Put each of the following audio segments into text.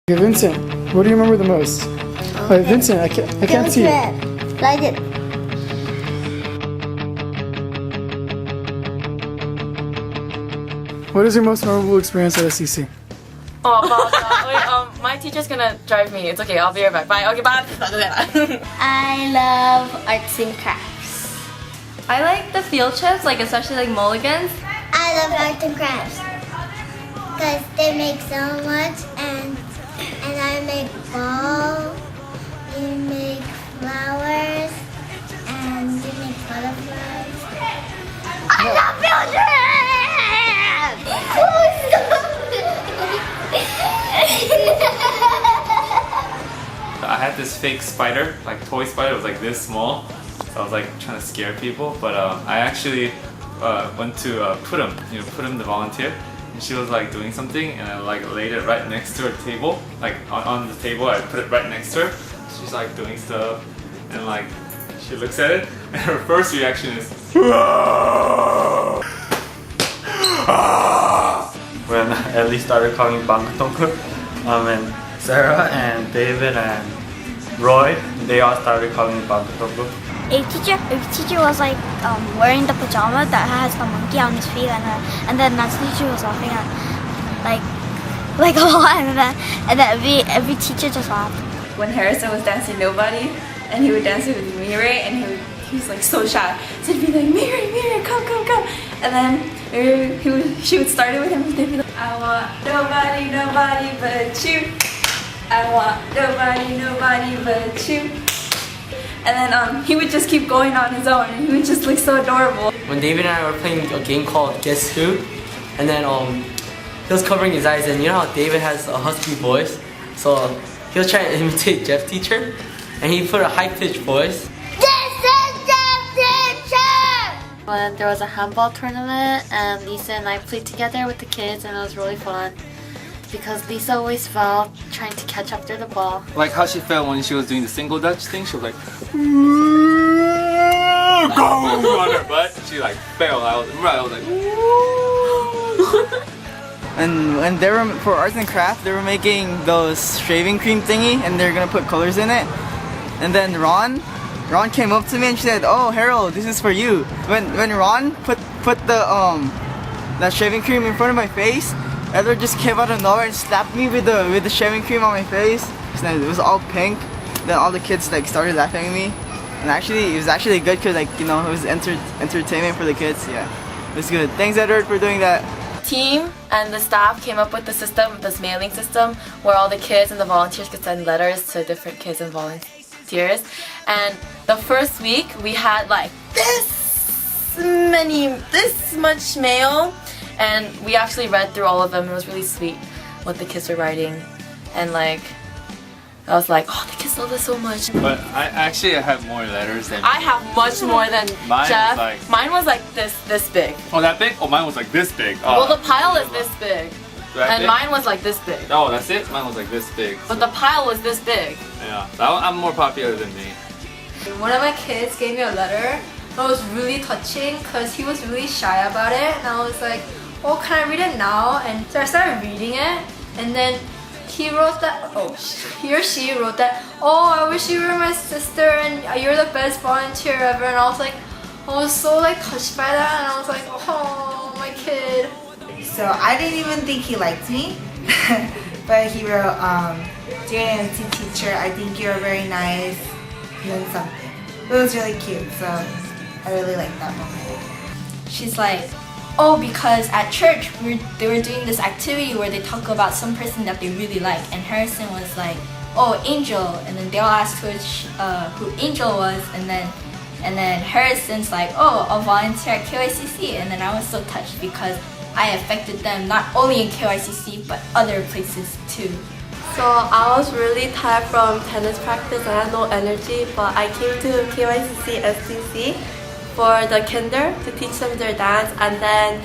Okay, Vincent, what do you remember the most? Wait, Vincent, I can't see you. Like it. What is your most memorable experience at SDC? Oh, wait, my teacher's gonna drive me. It's okay, I'll be right back. Bye. Okay, bye. I love arts and crafts. I like the field trips, like especially like Mulligan's. I love arts and crafts because they make so much, and I make balls, you make flowers, and you make butterflies. I love field I had this fake spider, like toy spider. It was like this small. So I was like trying to scare people, but I actually went to put him the volunteer, and she was like doing something, and I like laid it right next to her table, like on the table. I put it right next to her. She's like doing stuff, and like she looks at it, and her first reaction is when Ellie started calling Bangkok, and Sarah and David and Roy, they all started calling me Bangkok. A teacher was like wearing the pajama that has the monkey on his feet, and then that teacher was laughing at like a lot, and then every teacher just laughed. When Harrison was dancing Nobody, and he would dance with Miri, and he was like so shy. So he'd be like, Miri, come. And then she would start it with him, and they'd be like, I want nobody but you. I want nobody but you. And then he would just keep going on his own, and he would just look so adorable. When David and I were playing a game called Guess Who, and then he was covering his eyes, and you know how David has a husky voice? So he was trying to imitate Jeff Teacher, and he put a high-pitched voice. This is Jeff Teacher! When there was a handball tournament, and Lisa and I played together with the kids, and it was really fun. Because Lisa always fell trying to catch up to the ball. like how she felt when she was doing the single Dutch thing. She was like, go on her butt. She like fell. I was like, And when they were for arts and crafts, they were making those shaving cream thingy, and they're gonna put colors in it. And then Ron came up to me and she said, "Oh, Harold, this is for you." When Ron put the that shaving cream in front of my face, Edward just came out of nowhere and slapped me with the shaving cream on my face. It was all pink. Then all the kids like started laughing at me, and it was actually good because like it was entertainment for the kids. Yeah, it was good. Thanks, Edward, for doing that. Team and the staff came up with the system, this mailing system, where all the kids and the volunteers could send letters to different kids and volunteers. And the first week we had like this much mail, and we actually read through all of them. It was really sweet what the kids were writing, and like I was like, oh, the kids love this so much. but I have more letters than I have much more than Mine Jeff. was like- Mine was like this big. Oh, that big? Oh, mine was like this big. Well, the pile is this big, That and big? mine was like this big. Oh, that's it? Mine was like this big. But the pile was this big. Yeah, I'm more popular than me. One of my kids gave me a letter. It was really touching because he was really shy about it, and I was like, oh, can I read it now? And so I started reading it, and then he wrote that, he or she wrote that, oh, I wish you were my sister and you're the best volunteer ever. And I was so like touched by that, and I was like, oh, my kid. So I didn't even think he liked me, but he wrote, dear Nancy teacher, I think you're very nice, and then something. It was really cute, so I really liked that moment. She's like, oh, because at church they were doing this activity where they talk about some person that they really like, and Harrison was like, oh, Angel, and then they all asked who Angel was, and then Harrison's like, oh, a volunteer at KYCC, and then I was so touched because I affected them not only in KYCC but other places too. So I was really tired from tennis practice and I had no energy, but I came to KYCC SDC for the kinder to teach them their dance, and then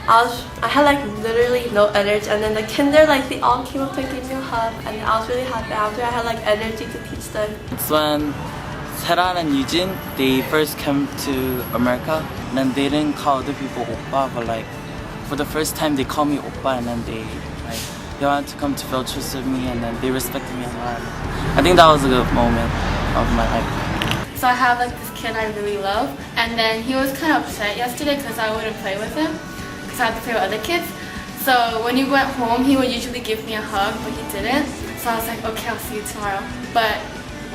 I had like literally no energy, and then the kinder like they all came up to give me a hug, and I was really happy after. I had like energy to teach them. It's when Sarah and Eugene, they first came to America, and then they didn't call other people oppa, but like for the first time they called me oppa, and then they they wanted to come to field trips with me, and then they respected me a lot. I think that was a good moment of my life. So I have like this kid I really love, and then he was kind of upset yesterday because I wouldn't play with him because I had to play with other kids. So when he went home, he would usually give me a hug, but he didn't. So I was like, okay, I'll see you tomorrow. But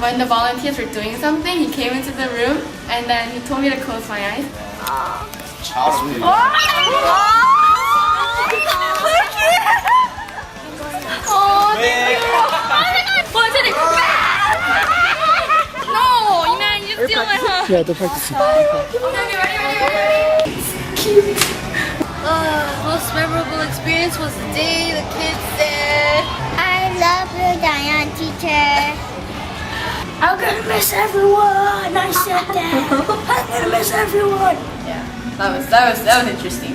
when the volunteers were doing something, he came into the room and then he told me to close my eyes. Sweet. Oh, thank you. What's it? No, man, you steal my hug. Yeah, they're practicing. Okay, ready. Most memorable experience was the day the kids said, I love you, Diane teacher. I'm gonna miss everyone. I said that. I'm gonna miss everyone. Yeah, that was interesting.